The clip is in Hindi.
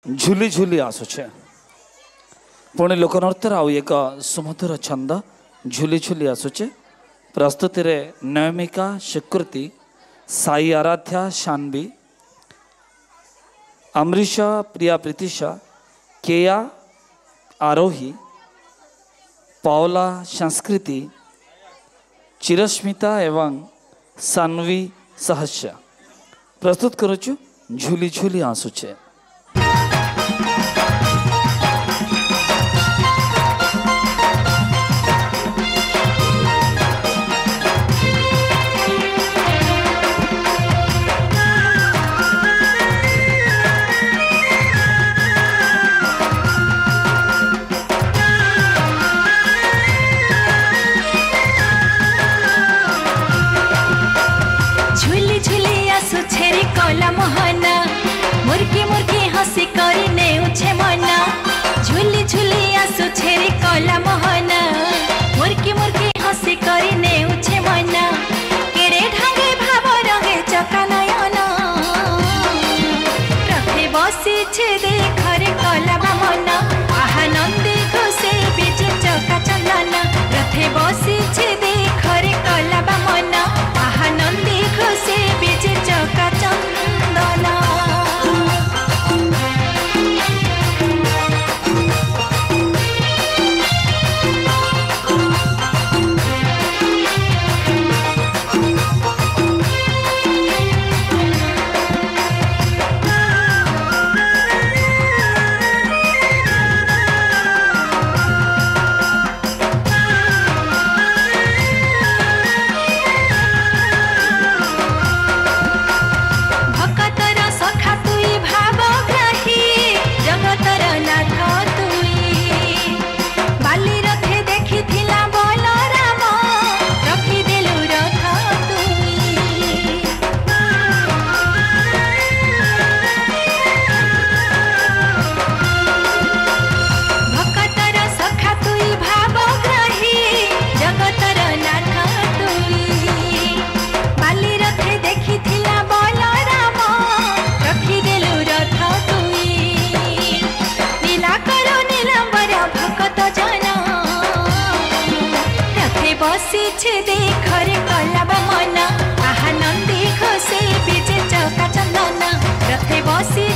झुली झुली आसुचे पुणी लोकनृत्यर आउ एक सुमधुर छंद झुली झुली आसुचे प्रस्तुति रे नयमिका स्वीकृति साई आराध्या शानवी अमरीशा प्रिया प्रीतिशा केया आरोही पावला संस्कृति चिरस्मिता एवं सान्वी सहस्य प्रस्तुत करुचु झुली झुली आसुचे। कला मोहना मुर्की मुर्की हसी करी नेउछे मना झुली झुली आसु छेरी कला मोहना मुर्की मुर्की हसी करी नेउछे मना केड़े ढांगे भाव रंगे चका नयन रखे बसी छे देखरे कला बामना आहानंदी घोषे बीजे चका चंदन रथे बसी छे देखरे कला बामना आहानंदी घोषे बीजे चका चंदन। बसी देखरे कला बामना आहानंदी घोषे बीजे चका चंदन रथे बसी